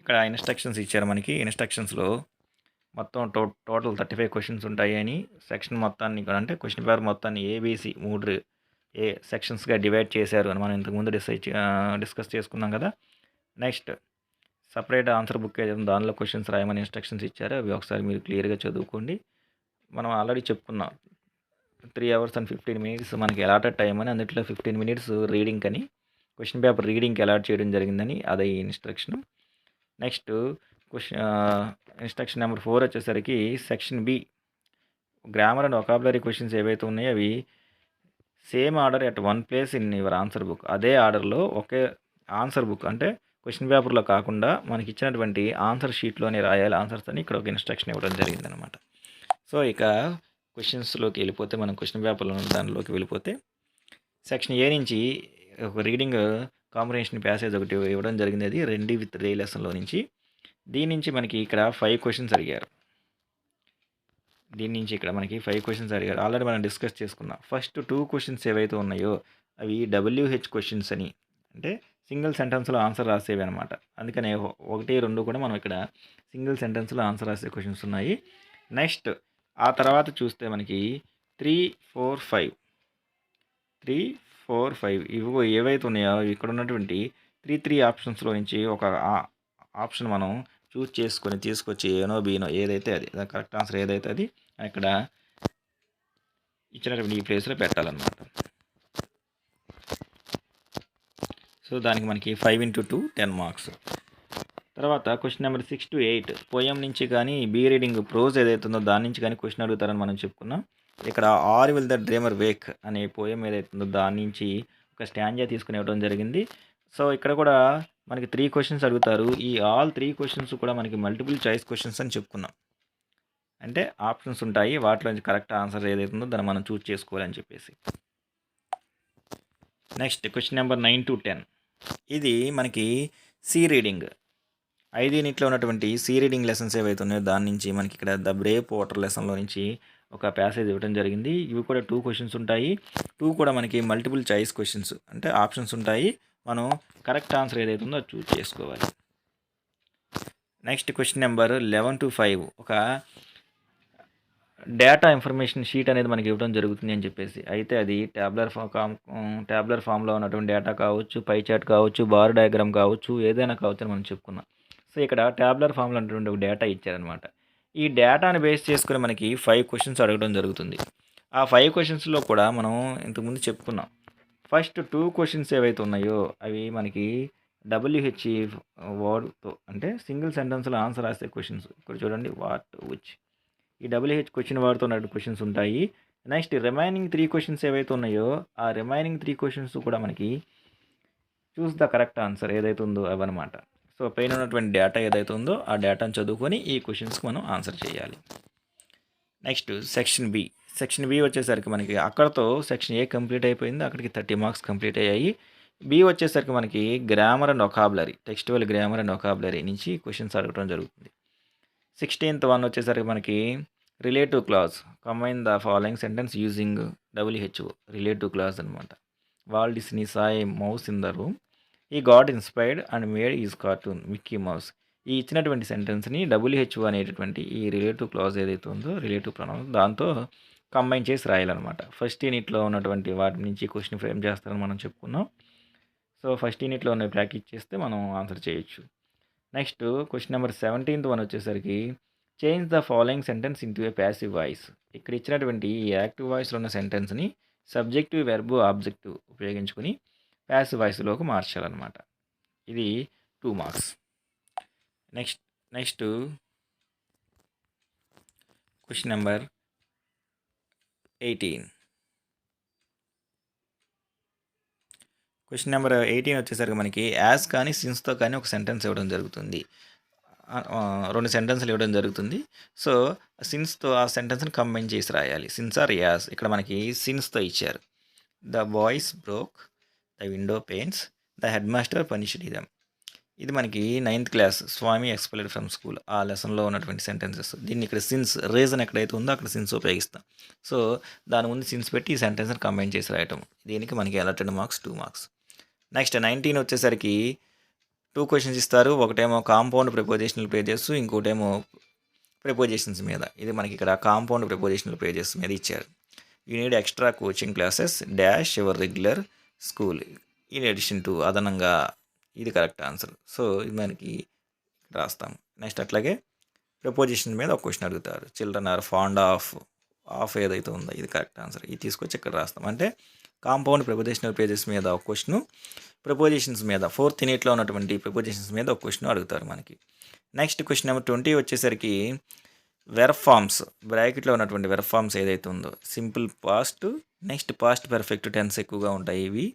ఇక్కడ ఇన్స్ట్రక్షన్స్ ఇచ్చారు మనకి. ఇన్స్ట్రక్షన్స్లో మొత్తం టోటల్ 35 క్వశ్చన్స్ ఉంటాయి అని సెక్షన్ మొత్తాన్ని అంటే క్వశ్చన్ పేపర్ మొత్తాన్ని ఏబీసీ 3 సెక్షన్స్గా డివైడ్ చేశారు అని మనం ఇంతకుముందు డిస్కస్ చేసుకున్నాం కదా. నెక్స్ట్ సపరేట్ ఆన్సర్ బుక్ ఏదైనా దానిలో క్వశ్చన్స్ రాయమని ఇన్స్ట్రక్షన్స్ ఇచ్చారు. అవి ఒకసారి మీరు క్లియర్గా చదువుకోండి. మనం ఆల్రెడీ చెప్పుకున్నాం 3 hours and 15 minutes మనకి అలాటెడ్ టైం అని, అందులో 15 minutes రీడింగ్ అని, క్వశ్చన్ పేపర్ రీడింగ్కి అలాట్ చేయడం జరిగిందని అదే ఇన్స్ట్రక్షన్. నెక్స్ట్ ఇన్స్ట్రక్షన్ నెంబర్ 4 వచ్చేసరికి section B grammar and vocabulary questions ఏవైతే ఉన్నాయో అవి same order at one place in your answer book. అదే ఆర్డర్లో ఒకే ఆన్సర్ బుక్ అంటే క్వశ్చన్ పేపర్లో కాకుండా మనకి ఇచ్చినటువంటి ఆన్సర్ షీట్లోనే రాయాలి ఆన్సర్స్ అని ఇక్కడ ఒక ఇన్స్ట్రక్షన్ ఇవ్వడం జరిగిందనమాట. సో ఇక క్వశ్చన్స్లోకి వెళ్ళిపోతే, మనం క్వశ్చన్ పేపర్లో దానిలోకి వెళ్ళిపోతే సెక్షన్ ఏ నుంచి ఒక రీడింగ్ కాంప్రిహెన్షన్ ప్యాసేజ్ ఒకటి ఇవ్వడం జరిగింది. అది 2 with 3 లెసన్లో నుంచి. దీని నుంచి మనకి ఇక్కడ 5 క్వశ్చన్స్ అడిగారు. ఆల్రెడీ మనం డిస్కస్ చేసుకున్నాం. ఫస్ట్ 2 క్వశ్చన్స్ ఏవైతే ఉన్నాయో అవి WH క్వశ్చన్స్ అని, అంటే సింగిల్ సెంటెన్స్లో ఆన్సర్ రాసేవి అనమాట. అందుకనే 1, 2 కూడా మనం ఇక్కడ సింగిల్ సెంటెన్స్లో ఆన్సర్ రాసే క్వశ్చన్స్ ఉన్నాయి. నెక్స్ట్ ఆ తర్వాత చూస్తే మనకి 3, 4, 5 ఇవి ఏవైతే ఉన్నాయో ఇక్కడ ఉన్నటువంటి 3 ఆప్షన్స్లో నుంచి ఒక ఆప్షన్ మనం చూస్ చేసుకొని తీసుకొచ్చి ఏనో బీనో ఏదైతే అది కరెక్ట్ ఆన్సర్ ఏదైతే అది ఇక్కడ ఇచ్చినటువంటి ఈ ప్లేస్లో పెట్టాలన్నమాట. సో దానికి మనకి 5/2 10 మార్క్స్. తర్వాత క్వశ్చన్ నెంబర్ 6 to 8 పోయం నుంచి కానీ బీ రీడింగ్ ప్రోజ్ ఏదైతే ఉందో దాని నుంచి కానీ క్వశ్చన్ అడుగుతారని మనం చెప్పుకున్నాం. ఇక్కడ or will the dreamer wake అనే పోయం ఏదైతే ఉందో దాని నుంచి ఒక స్టాంజా తీసుకుని ఇవ్వడం జరిగింది. సో ఇక్కడ కూడా మనకి 3 క్వశ్చన్స్ అడుగుతారు. ఈ ఆల్ 3 క్వశ్చన్స్ కూడా మనకి మల్టిపుల్ చాయిస్ క్వశ్చన్స్ అని చెప్పుకున్నాం. అంటే ఆప్షన్స్ ఉంటాయి, వాటిలో నుంచి కరెక్ట్ ఆన్సర్ ఏదైతే ఉందో దాన్ని మనం చూస్ చేసుకోవాలని చెప్పేసి. Next question number 9 to 10. ఇది మనకి సి రీడింగ్ 5 యూనిట్లో ఉన్నటువంటి సి రీడింగ్ లెసన్స్ ఏవైతే ఉన్నాయో దాని నుంచి మనకి ఇక్కడ ద బ్రేవ్ వాటర్ లెసన్లో నుంచి ఒక ప్యాసేజ్ ఇవ్వడం జరిగింది. ఇవి కూడా 2 క్వశ్చన్స్ ఉంటాయి. 2 కూడా మనకి మల్టిపుల్ చాయిస్ క్వశ్చన్స్ అంటే ఆప్షన్స్ ఉంటాయి. మనం కరెక్ట్ ఆన్సర్ ఏదైతే ఉందో అది చూస్ చేసుకోవాలి. నెక్స్ట్ క్వశ్చన్ నెంబర్ 11 to 5 ఒక డేటా ఇన్ఫర్మేషన్ షీట్ అనేది మనకి ఇవ్వడం జరుగుతుంది అని చెప్పేసి. అయితే అది ట్యాబ్లర్ ఫామ్లో ఉన్నటువంటి డేటా కావచ్చు, పై చార్ట్ కావచ్చు, బార్ డయాగ్రామ్ కావచ్చు, ఏదైనా కావచ్చు అని మనం చెప్పుకున్నాం. సో ఇక్కడ ట్యాబ్లర్ ఫామ్లో ఉన్నటువంటి ఒక డేటా ఇచ్చారనమాట. ఈ డేటాని బేస్ చేసుకుని మనకి 5 క్వశ్చన్స్ అడగడం జరుగుతుంది. ఆ 5 క్వశ్చన్స్లో కూడా మనం ఇంతకుముందు చెప్పుకున్నాం. ఫస్ట్ 2 క్వశ్చన్స్ ఏవైతే ఉన్నాయో అవి మనకి WH వర్డ్తో అంటే సింగిల్ సెంటెన్స్లో ఆన్సర్ రాసే క్వశ్చన్స్. ఇక్కడ చూడండి వాట్ విచ్ ఈ WH క్వశ్చన్ వాడుతూ ఉన్న క్వశ్చన్స్ ఉంటాయి. నెక్స్ట్ రిమైనింగ్ 3 క్వశ్చన్స్ ఏవైతే ఉన్నాయో ఆ రిమైనింగ్ 3 క్వశ్చన్స్ కూడా మనకి చూస్ ద కరెక్ట్ ఆన్సర్ ఏదైతే ఉందో అవన్నమాట. సో పైన ఉన్నటువంటి డేటా ఏదైతే ఉందో ఆ డేటాను చదువుకొని ఈ క్వశ్చన్స్కి మనం ఆన్సర్ చేయాలి. నెక్స్ట్ సెక్షన్ బి వచ్చేసరికి మనకి అక్కడతో సెక్షన్ ఏ కంప్లీట్ అయిపోయింది. అక్కడికి 30 మార్క్స్ కంప్లీట్ అయ్యాయి. బి వచ్చేసరికి మనకి grammar and vocabulary, textual grammar and vocabulary నుంచి క్వశ్చన్స్ అడగడం జరుగుతుంది. 16th వన్ వచ్చేసరికి మనకి relative clause, combine the following sentence using WHO relative clause అనమాట. Walt Disney saw a mouse in the room, he got inspired and made his cartoon Mickey Mouse. ఈ ఇచ్చినటువంటి సెంటెన్స్ని WHO అనేటటువంటి ఈ relative clause ఏదైతే ఉందో relative pronoun దాంతో combine చేసి రాయాలన్నమాట. First యూనిట్లో ఉన్నటువంటి వాటి నుంచి క్వశ్చన్ ఫ్రేమ్ చేస్తారని మనం చెప్పుకున్నాం. సో ఫస్ట్ యూనిట్లో ఉన్న ప్రాక్టీస్ చేస్తే మనం ఆన్సర్ చేయొచ్చు. Next question number 17th one వచ్చేసరికి change the following sentence into a passive voice. ఇక్కడ ఇచ్చినటువంటి ఈ యాక్టివ్ వాయిస్లో ఉన్న సెంటెన్స్ని సబ్జెక్టివ్, వెర్బ్, ఆబ్జెక్టివ్ ఉపయోగించుకొని ప్యాసివ్ వాయిస్లోకి మార్చాలన్నమాట. ఇది 2 marks. Next question number 18. Question number 18 వచ్చేసరికి మనకి యాజ్ కానీ సిన్స్తో కానీ ఒక సెంటెన్స్ ఇవ్వడం జరుగుతుంది. 2 సెంటెన్స్లు ఇవ్వడం జరుగుతుంది. సో సిన్స్తో ఆ సెంటెన్స్ని కంబైన్ చేసి రాయాలి. Since or as. ఇక్కడ మనకి సిన్స్తో ఇచ్చారు. The boys broke the window panes, the head master punished them. ఇది మనకి 9th class Swami expelled from school ఆ లెసన్లో ఉన్నటువంటి సెంటెన్సెస్. దీన్ని ఇక్కడ సిన్స్ రీజన్ ఎక్కడైతే ఉందో అక్కడ సిన్స్ ఉపయోగిస్తాం. సో దాని ముందు సిన్స్ పెట్టి ఈ సెంటెన్స్ని కంబైన్ చేసి రాయటం. దీనికి మనకి అలర్టెడ్ మార్క్స్ 2 మార్క్స్. నెక్స్ట్ 19 వచ్చేసరికి 2 క్వశ్చన్స్ ఇస్తారు. ఒకటేమో కాంపౌండ్ ప్రిపోజిషనల్ పేజెస్, ఇంకోటేమో ప్రిపోజిషన్స్ మీద. ఇది మనకి ఇక్కడ కాంపౌండ్ ప్రిపోజిషనల్ పేజెస్ మీద ఇచ్చారు. You need extra coaching classes dash your regular school in addition to, అదనంగా. ఇది కరెక్ట్ ఆన్సర్. సో ఇది మనకి రాస్తాం. నెక్స్ట్ అట్లాగే ప్రిపోజిషన్ మీద ఒక క్వశ్చన్ అడుగుతారు. చిల్డ్రన్ ఆర్ ఫాండ్ ఆఫ్ ఏదైతే ఉందో ఇది కరెక్ట్ ఆన్సర్. ఇది తీసుకొచ్చి ఇక్కడ రాస్తాం. అంటే కాంపౌండ్ ప్రిపోజిషనల్ పేజెస్ మీద ఒక క్వశ్చను, ప్రిపోజిషన్స్ మీద 4th యూనిట్లో ఉన్నటువంటి ప్రిపోజిషన్స్ మీద ఒక క్వశ్చన్ అడుగుతారు మనకి. నెక్స్ట్ క్వశ్చన్ నెంబర్ 20 వచ్చేసరికి వెర్బ్ ఫామ్స్, బ్రాకెట్లో ఉన్నటువంటి వెర్బ్ ఫామ్స్ ఏదైతే ఉందో simple past, next past perfect tense ఎక్కువగా ఉంటాయి ఇవి.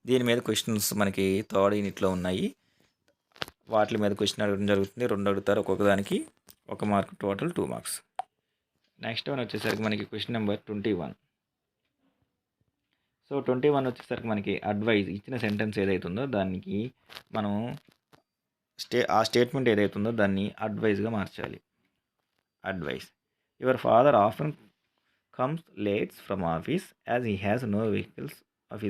దీని మీద క్వశ్చన్స్ మనకి 3rd యూనిట్లో ఉన్నాయి. వాటి మీద క్వశ్చన్ అడగడం జరుగుతుంది. 2 అడుగుతారు. ఒక్కొక్క దానికి 1 mark, total 2 marks. Next one వచ్చేసరికి మనకి క్వశ్చన్ నెంబర్ 21. సో 21 వచ్చేసరికి మనకి అడ్వైజ్, ఇచ్చిన సెంటెన్స్ ఏదైతే ఉందో దానికి మనం ఆ స్టేట్మెంట్ ఏదైతే ఉందో దాన్ని అడ్వైజ్గా మార్చాలి. Advise, your father often comes lates from office as he has no vehicle of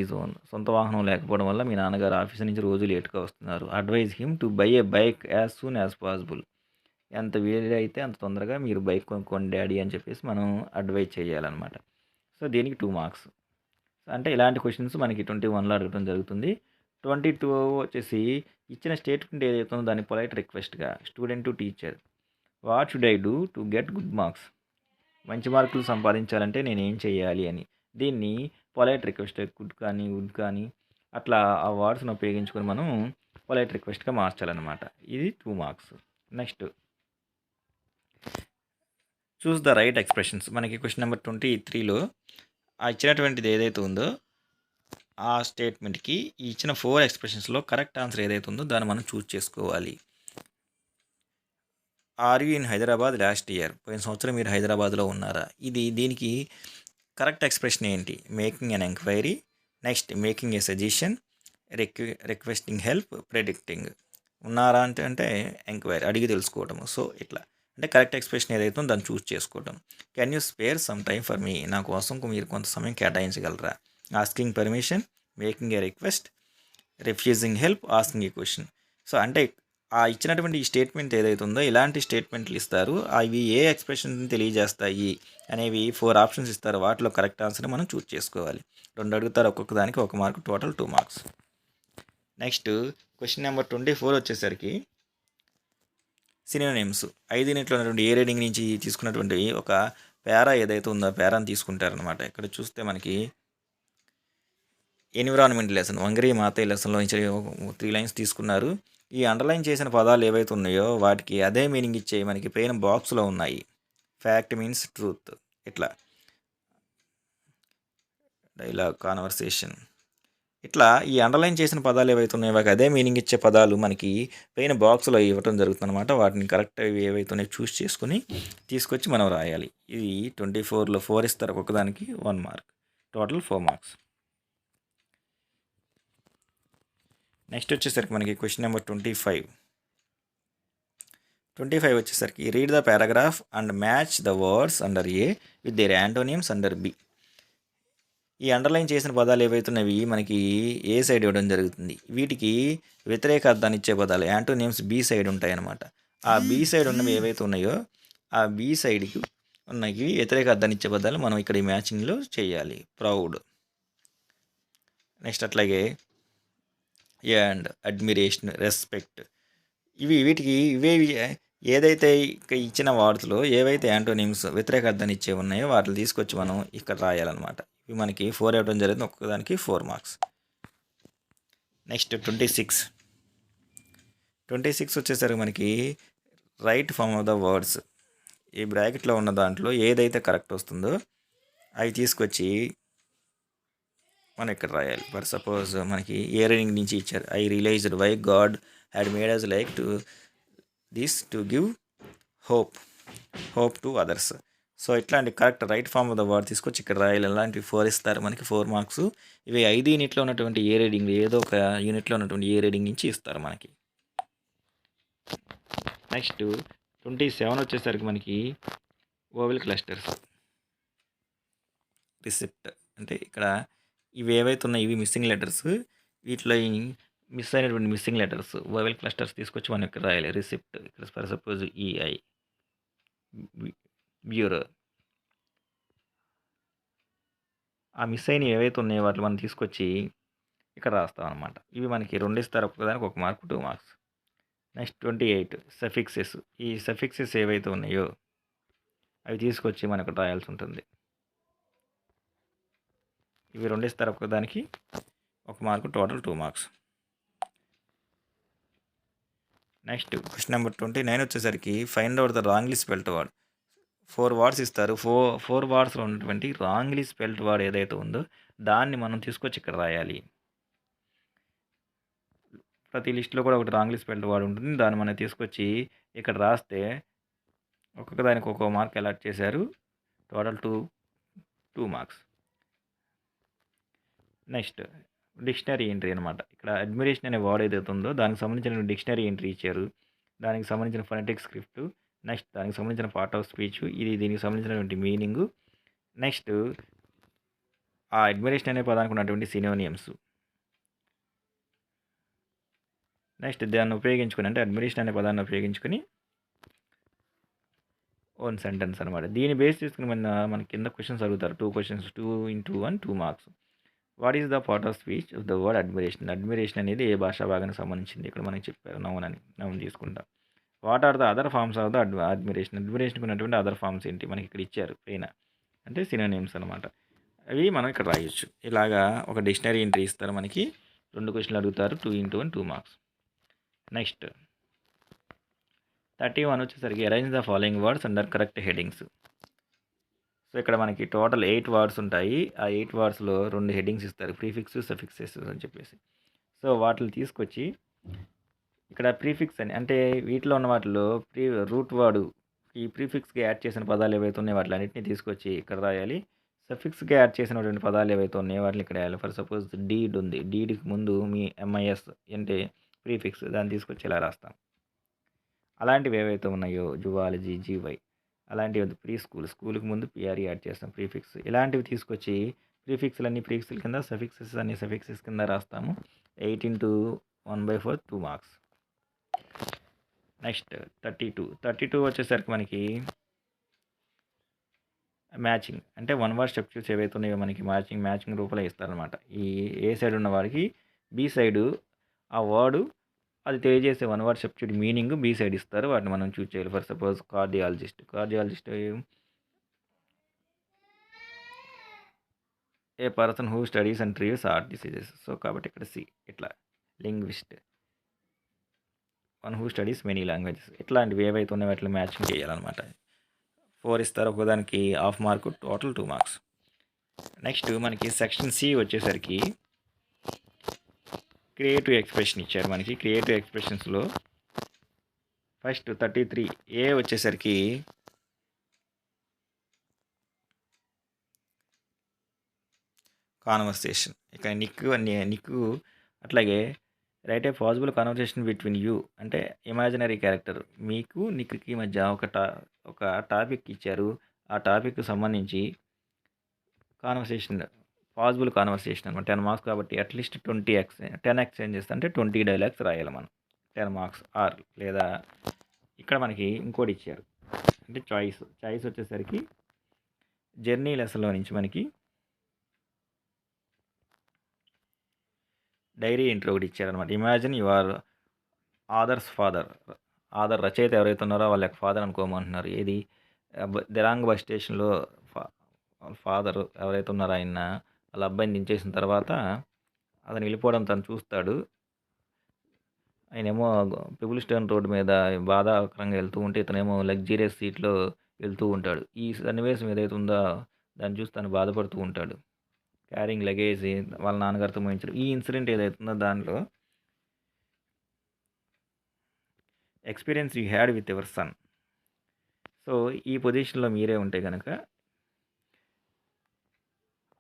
his own. సొంత వాహనం లేకపోవడం వల్ల మీ నాన్నగారు ఆఫీస్ నుంచి రోజు లేట్గా వస్తున్నారు. Advise him to buy a bike as soon as possible. ఎంత వీలైతే అంత తొందరగా మీరు బైక్ కొనుక్కోండి డాడీ అని చెప్పేసి మనం అడ్వైజ్ చేయాలన్నమాట. సో దీనికి 2 మార్క్స్. అంటే ఇలాంటి క్వశ్చన్స్ మనకి 21లో అడగడం జరుగుతుంది. 22 వచ్చేసి ఇచ్చిన స్టేట్మెంట్ ఏదైతే ఉందో దాన్ని పొలైట్ రిక్వెస్ట్గా student to teacher, what should I do to get good marks. మంచి మార్కులు సంపాదించాలంటే నేను ఏం చేయాలి అని. దీన్ని పొలైట్ రిక్వెస్ట్, గుడ్ కానీ వుడ్ కానీ అట్లా ఆ వర్డ్స్ని ఉపయోగించుకొని మనం పొలైట్ రిక్వెస్ట్గా మార్చాలన్నమాట. ఇది 2 marks. Next choose the right expressions. మనకి క్వశ్చన్ నెంబర్ 23లో ఆ ఇచ్చినటువంటిది ఏదైతే ఉందో ఆ స్టేట్మెంట్కి ఇచ్చిన 4 ఎక్స్ప్రెషన్స్లో కరెక్ట్ ఆన్సర్ ఏదైతే ఉందో దాన్ని మనం చూస్ చేసుకోవాలి. Are you in Hyderabad last year, పోయిన సంవత్సరం మీరు హైదరాబాద్లో ఉన్నారా. దీనికి కరెక్ట్ ఎక్స్ప్రెషన్ ఏంటి? Making an enquiry, next making a suggestion, requesting help, predicting. ఉన్నారా అంటే ఎంక్వైరీ అడిగి తెలుసుకోవటము. సో ఇట్లా అంటే కరెక్ట్ ఎక్స్ప్రెషన్ ఏదైతే ఉందో దాన్ని చూస్ చేసుకోవటం. Can you spare some time for me, నా కోసం మీరు కొంత సమయం కేటాయించగలరా? Asking permission, making a request, refusing help, asking a question. So అంటే ఆ ఇచ్చినటువంటి ఈ స్టేట్మెంట్ ఏదైతే ఉందో ఇలాంటి స్టేట్మెంట్లు ఇస్తారు. అవి ఏ ఎక్స్ప్రెషన్ తెలియజేస్తాయి అనేవి 4 ఆప్షన్స్ ఇస్తారు. వాటిలో కరెక్ట్ ఆన్సర్ని మనం చూస్ చేసుకోవాలి. 2 అడుగుతారు, ఒక్కొక్క దానికి 1 mark, total 2 marks. Next question number 24 వచ్చేసరికి సినోనిమ్స్. 5 యూనిట్లో ఉన్నటువంటి ఏ రీడింగ్ నుంచి తీసుకున్నటువంటి ఒక పేరా ఏదైతే ఉందో ఆ పేరాని తీసుకుంటారనమాట. ఇక్కడ చూస్తే మనకి ఎన్విరాన్మెంట్ లెసన్, వంగరీ మాతయ్య లెసన్లో నుంచి 3 లైన్స్ తీసుకున్నారు. ఈ అండర్లైన్ చేసిన పదాలు ఏవైతే ఉన్నాయో వాటికి అదే మీనింగ్ ఇచ్చే మనకి పైన బాక్స్లో ఉన్నాయి. ఫ్యాక్ట్ మీన్స్ ట్రూత్, ఇట్లా డైలాగ్, కాన్వర్సేషన్, ఇట్లా ఈ అండర్లైన్ చేసిన పదాలు ఏవైతే ఉన్నాయో వాటికి అదే మీనింగ్ ఇచ్చే పదాలు మనకి పైన బాక్స్లో ఇవ్వటం జరుగుతుంది అనమాట. వాటిని కరెక్ట్ ఏవైతే ఉన్నాయో చూస్ చేసుకుని తీసుకొచ్చి మనం రాయాలి. ఇది 24లో 4 ఇస్తారు, ఒక్కొక్కదానికి 1 మార్క్, టోటల్ 4 మార్క్స్. నెక్స్ట్ వచ్చేసరికి మనకి క్వశ్చన్ నెంబర్ 25 వచ్చేసరికి read the paragraph and match the words under A with their antonyms under B. ఈ అండర్లైన్ చేసిన పదాలు ఏవైతున్నవి మనకి ఏ సైడ్ ఇవ్వడం జరుగుతుంది. వీటికి వ్యతిరేక అర్థాన్ని ఇచ్చే పదాలు యాంటోనియమ్స్ బి సైడ్ ఉంటాయి అన్నమాట. ఆ బి సైడ్ ఉన్నవి ఏవైతే ఉన్నాయో ఆ బి సైడ్కి ఉన్నవి వ్యతిరేక అర్థాన్ని ఇచ్చే పదాలు మనం ఇక్కడ ఈ మ్యాచింగ్లో చేయాలి. ప్రౌడ్, నెక్స్ట్ అట్లాగే అండ్, అడ్మిరేషన్, రెస్పెక్ట్. వీటికి ఏదైతే ఇచ్చిన వాటిలో ఏవైతే యాంటోనిమ్స్ వ్యతిరేక అర్థాన్ని ఇచ్చే ఉన్నాయో వాటిని తీసుకొచ్చి మనం ఇక్కడ రాయాలన్నమాట. ఇవి మనకి 4 ఇవ్వడం జరుగుతుంది, ఒక్కదానికి 4 మార్క్స్. నెక్స్ట్ 26 వచ్చేసరికి మనకి right form of the words. ఈ బ్రాకెట్లో ఉన్న దాంట్లో ఏదైతే కరెక్ట్ వస్తుందో అవి తీసుకొచ్చి మనం ఇక్కడ రాయాలి. ఫర్ సపోజ్ మనకి ఏ రీడింగ్ నుంచి ఇచ్చారు, I realized why God had made us like to this to give hope to others. So ఇట్లాంటి correct right form of the word తీసుకొచ్చి ఇక్కడ రాయాలి. ఇలాంటివి 4 ఇస్తారు మనకి, 4 మార్క్స్. ఇవి 5 యూనిట్లో ఉన్నటువంటి ఏ రీడింగ్, ఏదో ఒక యూనిట్లో ఉన్నటువంటి ఏ రీడింగ్ నుంచి ఇస్తారు మనకి. నెక్స్ట్ 27 వచ్చేసరికి మనకి ఓవెల్ క్లస్టర్స్, రిసిప్ట్. అంటే ఇక్కడ ఇవి ఏవైతే ఉన్నాయో ఇవి మిస్సింగ్ లెటర్స్. వీటిలో మిస్ అయినటువంటి మిస్సింగ్ లెటర్స్ ఓవెల్ క్లస్టర్స్ తీసుకొచ్చి మనం ఇక్కడ రాయాలి. రిసిప్ట్, ఇక్కడ ఫర్ సపోజ్ ఈఐ, బ్యూరో. ఆ మిస్ అయినవి ఏవైతే ఉన్నాయో వాటిని మనం తీసుకొచ్చి ఇక్కడ రాస్తాం అనమాట. ఇవి మనకి 2 ఇస్తారు, ఒక్కదానికి 1 మార్క్, 2 మార్క్స్. Next 28 suffixes. ఈ సఫిక్సెస్ ఏవైతే ఉన్నాయో అవి తీసుకొచ్చి మనం ఇక్కడ రాయాల్సి ఉంటుంది. ఇవి 2 ఇస్తారు, ఒక్కదానికి 1 mark, total 2 marks. Next question number 29 వచ్చేసరికి find out the wrongly spelt word. 4 words ఇస్తారు. 4 వర్డ్స్లో ఉన్నటువంటి రాంగ్లీ స్పెల్ట్ వర్డ్ ఏదైతే ఉందో దాన్ని మనం తీసుకొచ్చి ఇక్కడ రాయాలి. ప్రతి లిస్ట్లో కూడా ఒకటి రాంగ్లీ స్పెల్ట్ వర్డ్ ఉంటుంది. దాన్ని మనం తీసుకొచ్చి ఇక్కడ రాస్తే ఒక్కొక్క దానికి 1 మార్క్ అలాట్ చేశారు, total 2 marks. Next dictionary entry అనమాట. ఇక్కడ అడ్మిరేషన్ అనే వర్డ్ ఏదైతే ఉందో దానికి సంబంధించిన డిక్షనరీ ఎంట్రీ ఇచ్చారు. దానికి సంబంధించిన ఫొనెటిక్ స్క్రిప్ట్, నెక్స్ట్ దానికి సంబంధించిన పార్ట్ ఆఫ్ స్పీచ్, ఇది దీనికి సంబంధించినటువంటి మీనింగు, నెక్స్ట్ ఆ అడ్మిరేషన్ అనే పదానికి ఉన్నటువంటి సినోనియమ్స్, నెక్స్ట్ దాన్ని ఉపయోగించుకొని అంటే అడ్మిరేషన్ అనే పదాన్ని ఉపయోగించుకొని ఓన్ సెంటెన్స్ అనమాట. దీన్ని బేస్ చేసుకుని మన కింద క్వశ్చన్స్ అడుగుతారు. 2 questions, 2 × 2 marks. What is the part of speech of the word admiration. Admiration అనేది ఏ భాషా భాగానికి సంబంధించింది, ఇక్కడ మనకి చెప్పారు. నౌన్ తీసుకుంటాం. What are the other forms of the admiration. అడ్మిరేషన్కి ఉన్నటువంటి అదర్ ఫార్మ్స్ ఏంటి మనకి ఇక్కడ ఇచ్చారు పైన, అంటే సినోనిమ్స్ అనమాట. అవి మనం ఇక్కడ రాయొచ్చు. ఇలాగా ఒక డిక్షనరీ ఎంట్రీ ఇస్తారు మనకి. 2 క్వశ్చన్లు అడుగుతారు, 2 × 1 2 మార్క్స్. నెక్స్ట్ 31 వచ్చేసరికి arrange the following words under correct headings. So ఇక్కడ మనకి టోటల్ 8 వర్డ్స్ ఉంటాయి. ఆ 8 వర్డ్స్లో 2 హెడ్డింగ్స్ ఇస్తారు, ప్రీఫిక్స్, సఫిక్సెస్ అని చెప్పేసి. సో వాటిని తీసుకొచ్చి ఇక్కడ ప్రీఫిక్స్ అని అంటే వీటిలో ఉన్న వాటిలో రూట్ వర్డ్ ఈ ప్రీఫిక్స్కి యాడ్ చేసిన పదాలు ఏవైతే ఉన్నాయో వాటిలన్నింటినీ తీసుకొచ్చి ఇక్కడ రాయాలి. సఫిక్స్‌గా యాడ్ చేసినటువంటి పదాలు ఏవైతే ఉన్నాయో వాటిని ఇక్కడ వేయాలి. ఫర్ సపోజ్ డీడ్ ఉంది. డీడ్‌కి ముందు మీ ఎంఐఎస్ అంటే ప్రీఫిక్స్ దాన్ని తీసుకొచ్చి ఇలా రాస్తాం. అలాంటివి ఏవైతే ఉన్నాయో జువాలజీ, జీవై అలాంటివి ప్రీ స్కూల్, స్కూల్‌కి ముందు పీఆర్‌ఈ యాడ్ చేస్తాం ప్రీఫిక్స్. ఇలాంటివి తీసుకొచ్చి ప్రీఫిక్స్‌ల కింద సఫిక్సెస్ అన్ని సఫిక్సెస్ కింద రాస్తాము. 8 ఇంటూ 1/4 2 మార్క్స్. నెక్స్ట్ 32 వచ్చేసరికి మనకి మ్యాచింగ్ అంటే వన్ వర్డ్ స్ట్రక్చర్స్ ఏవైతే ఉన్నాయో మనకి మ్యాచింగ్ రూపంలో ఇస్తారనమాట. ఈ ఏ సైడ్ ఉన్న వాడికి బి సైడు ఆ వర్డ్ అది తెలియజేసే one word structured meaning B side ఇస్తారు. వాటిని మనం చూజ్ చేయాలి. For suppose cardiologist a person who studies and treats heart diseases. So కాబట్టి ఇక్కడ సి ఇట్లా linguist one who studies many languages. ఇట్లాంటివి ఏవైతే ఉన్నాయో వాటిలో మ్యాచింగ్ చేయాలన్నమాట. 4 ఇస్తారు. ఒకదానికి half mark, total 2 marks. Next మనకి సెక్షన్ సి వచ్చేసరికి క్రియేటివ్ ఎక్స్ప్రెషన్ ఇచ్చారు. మనకి క్రియేటివ్ ఎక్స్ప్రెషన్స్లో ఫస్ట్ 33 ఏ వచ్చేసరికి కాన్వర్సేషన్. ఇక నిక్కు అట్లాగే right a possible conversation between you అంటే ఇమాజినరీ క్యారెక్టర్. మీకు నిక్కి మధ్య ఒక టాపిక్ ఇచ్చారు. ఆ టాపిక్కి సంబంధించి పాసిబుల్ కాన్వర్సేషన్ అనమాట. 10 మార్క్స్ కాబట్టి అట్లీస్ట్ 10 ఎక్స్చేంజెస్ అంటే 20 డైలాగ్స్ రాయాలి మనం. 10 మార్క్స్. ఆర్ లేదా ఇక్కడ మనకి ఇంకోటి ఇచ్చారు అంటే చాయిస్ వచ్చేసరికి జర్నీ లెసన్లో నుంచి మనకి డైరీ ఎంట్రీ ఒకటి ఇచ్చారనమాట. Imagine your author's father. Author రచయిత ఎవరైతే ఉన్నారో వాళ్ళ యొక్క ఫాదర్ అనుకోమంటున్నారు. ఏది దిరాంగ్ బస్ స్టేషన్లో ఫాదర్ ఎవరైతే ఉన్నారో ఆయన వాళ్ళ అబ్బాయిని దించేసిన తర్వాత అతను వెళ్ళిపోవడం తను చూస్తాడు. ఆయనేమో పిబుల్ స్టోన్ రోడ్ మీద బాధాకరంగా వెళ్తూ ఉంటే ఇతనేమో లగ్జరియస్ సీట్లో వెళ్తూ ఉంటాడు. ఈ సన్నివేశం ఏదైతే ఉందో దాన్ని చూసి తను బాధపడుతూ ఉంటాడు. క్యారింగ్ లగేజ్ వాళ్ళ నాన్నగారితో మోయించడం. ఈ ఇన్సిడెంట్ ఏదైతే ఉందో దానిలో experience you had with your son. So ఈ పొజిషన్లో మీరే ఉంటే కనుక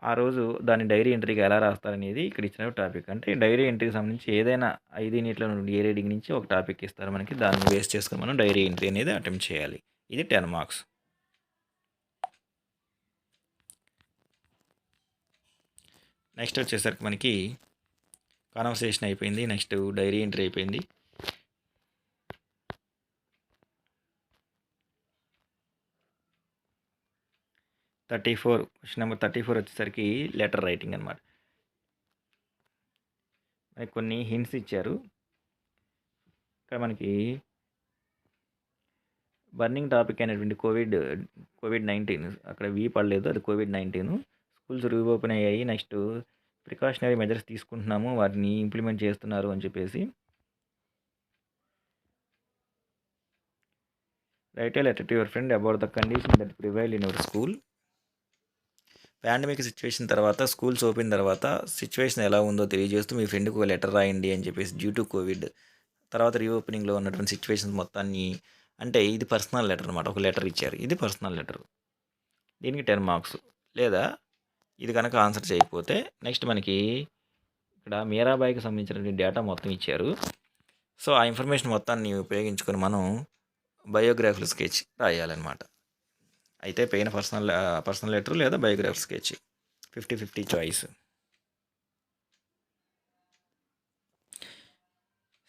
ఆ రోజు దాని డైరీ ఎంట్రీగా ఎలా రాస్తారనేది ఇక్కడ ఇచ్చిన టాపిక్. అంటే డైరీ ఎంట్రీకి సంబంధించి ఏదైనా 5 యూనిట్ల నుండి ఏ రీడింగ్ నుంచి ఒక టాపిక్ ఇస్తారు మనకి. దాన్ని బేస్ చేసుకొని మనం డైరీ ఎంట్రీ అనేది అటెంప్ట్ చేయాలి. ఇది 10 మార్క్స్. నెక్స్ట్ వచ్చేసరికి మనకి కాన్వర్సేషన్ అయిపోయింది. నెక్స్ట్ డైరీ ఎంట్రీ అయిపోయింది. క్వశ్చన్ నెంబర్ 34 వచ్చేసరికి లెటర్ రైటింగ్ అనమాట. మనకి కొన్ని హింట్స్ ఇచ్చారు. ఇక్కడ మనకి బర్నింగ్ టాపిక్ అయినటువంటి కోవిడ్-19 అక్కడ పడలేదు. అది కోవిడ్-19. స్కూల్స్ రీఓపెన్ అయ్యాయి. నెక్స్ట్ ప్రికాషనరీ మెజర్స్ తీసుకుంటున్నాము, వాటిని ఇంప్లిమెంట్ చేస్తున్నారు అని చెప్పేసి. Right A letter to your friend about the condition that prevail in your school. Pandemic situation తర్వాత స్కూల్స్ ఓపెన్ తర్వాత సిచ్యువేషన్ ఎలా ఉందో తెలియజేస్తూ మీ ఫ్రెండ్కి ఒక లెటర్ రాయండి అని చెప్పేసి. డ్యూ టు కోవిడ్ తర్వాత రీఓపెనింగ్లో ఉన్నటువంటి సిచ్యువేషన్స్ మొత్తాన్ని అంటే ఇది పర్సనల్ లెటర్ అనమాట. ఒక లెటర్ ఇచ్చారు. ఇది పర్సనల్ లెటర్. దీనికి 10 మార్క్స్. లేదా ఇది కనుక ఆన్సర్ చేయకపోతే నెక్స్ట్ మనకి ఇక్కడ మీరాబాయికి సంబంధించినటువంటి డేటా మొత్తం ఇచ్చారు. సో ఆ ఇన్ఫర్మేషన్ మొత్తాన్ని ఉపయోగించుకొని మనం బయోగ్రఫికల్ స్కెచ్ రాయాలన్నమాట. అయితే పైన పర్సనల్ లెటర్ లేదా బయోగ్రఫికల్ స్కెచ్ 50-50 చాయిస్.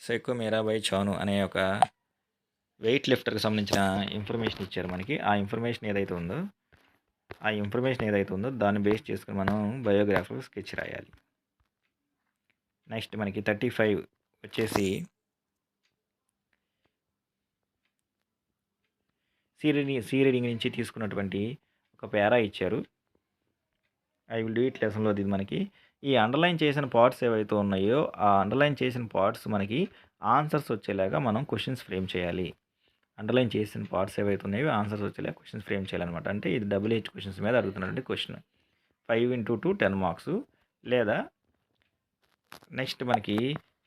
సైకో మీరాబాయి చాను అనే ఒక వెయిట్ లిఫ్టర్కి సంబంధించిన ఇన్ఫర్మేషన్ ఇచ్చారు మనకి. ఆ ఇన్ఫర్మేషన్ ఏదైతే ఉందో దాన్ని బేస్ చేసుకుని మనం బయోగ్రఫికల్ స్కెచ్ రాయాలి. నెక్స్ట్ మనకి 35 వచ్చేసి సి రీడింగ్ నుంచి తీసుకున్నటువంటి ఒక పేరా ఇచ్చారు. ఐ విల్ డూ ఇట్ లెసన్లో ఇది మనకి ఈ అండర్లైన్ చేసిన పార్ట్స్ ఏవైతే ఉన్నాయో ఆ అండర్లైన్ చేసిన పార్ట్స్ మనకి ఆన్సర్స్ వచ్చేలాగా మనం క్వశ్చన్స్ ఫ్రేమ్ చేయాలి. అండర్లైన్ చేసిన పార్ట్స్ ఏవైతే ఉన్నాయో ఆన్సర్స్ వచ్చేలాగా క్వశ్చన్స్ ఫ్రేమ్ చేయాలన్నమాట. అంటే ఇది WH క్వశ్చన్స్ మీద అడుగుతున్నటువంటి క్వశ్చన్. 5 into 2 10 marks. లేదా నెక్స్ట్ మనకి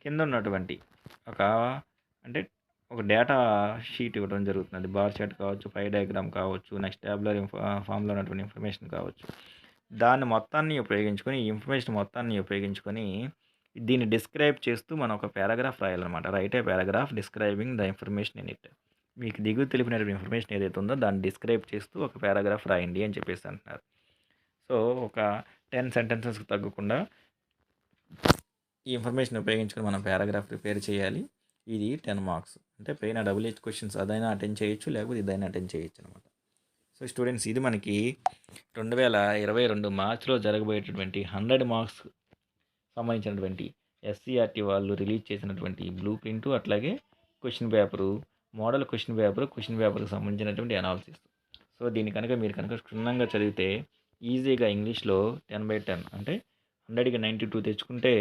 కింద ఉన్నటువంటి ఒక డేటా షీట్ ఇవ్వడం జరుగుతుంది. బార్ చార్ట్ కావచ్చు, పై డయాగ్రామ్ కావచ్చు, నెక్స్ట్ ట్యాబులర్ ఫామ్లో ఉన్నటువంటి ఇన్ఫర్మేషన్ కావచ్చు. దాన్ని మొత్తాన్ని ఉపయోగించుకొని, ఈ ఇన్ఫర్మేషన్ మొత్తాన్ని ఉపయోగించుకొని, దీన్ని డిస్క్రైబ్ చేస్తూ మనం ఒక పారాగ్రాఫ్ రాయాలనమాట. Write a paragraph describing the information in it. మీకు దిగువ తెలిపినటువంటి ఇన్ఫర్మేషన్ ఏదైతే ఉందో దాన్ని డిస్క్రైబ్ చేస్తూ ఒక పారాగ్రాఫ్ రాయండి అని చెప్పేసి అంటున్నారు. సో, ఒక 10 సెంటెన్సెస్‌కి తగ్గకుండా ఈ ఇన్ఫర్మేషన్ ఉపయోగించుకొని మనం పారాగ్రాఫ్ ప్రిపేర్ చేయాలి. ఇది 10 మార్క్స్. అంటే పైన డబుల్ హెచ్ క్వెషన్స్ అదైనా అటెండ్ చేయొచ్చు, లేకపోతే ఇదైనా అటెండ్ చేయొచ్చు అనమాట. సో, స్టూడెంట్స్ ఇది మనకి 2022 మార్చ్‌లో జరగబోయేటటువంటి 100 మార్క్స్ సంబంధించినటువంటి ఎస్సీఆర్‌టీ వాళ్ళు రిలీజ్ చేసినటువంటి బ్లూ ప్రింటు, అట్లాగే క్వెషన్ పేపరు, మోడల్ క్వెషన్ పేపర్‌కి సంబంధించినటువంటి అనాలిసిస్. సో, దీన్ని కనుక మీరు క్షుణ్ణంగా చదివితే ఈజీగా ఇంగ్లీష్‌లో 10/10 అంటే 100కి 92 తెచ్చుకుంటే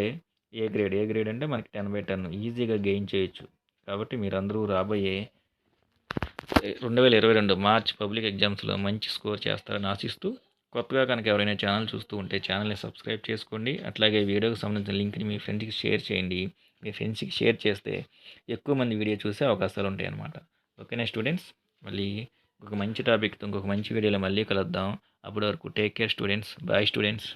ఏ గ్రేడ్ అంటే మనకి 10/10 ఈజీగా గెయిన్ చేయొచ్చు. కాబట్టి మీరందరూ రాబోయే 2022 మార్చ్ పబ్లిక్ ఎగ్జామ్స్‌లో మంచి స్కోర్ చేస్తారని ఆశిస్తూ, కొత్తగా కనుక ఎవరైనా ఛానల్ చూస్తూ ఉంటే ఛానల్‌ని సబ్స్క్రైబ్ చేసుకోండి. అట్లాగే వీడియోకి సంబంధించిన లింక్‌ని మీ ఫ్రెండ్స్‌కి షేర్ చేయండి. మీ ఫ్రెండ్స్‌కి షేర్ చేస్తే ఎక్కువ మంది వీడియో చూసే అవకాశాలు ఉంటాయన్నమాట. ఓకేనా స్టూడెంట్స్? మళ్ళీ ఒక మంచి టాపిక్‌తో ఇంకొక మంచి వీడియోలో మళ్ళీ కలుద్దాం. అప్పటి వరకు take care students. Bye students.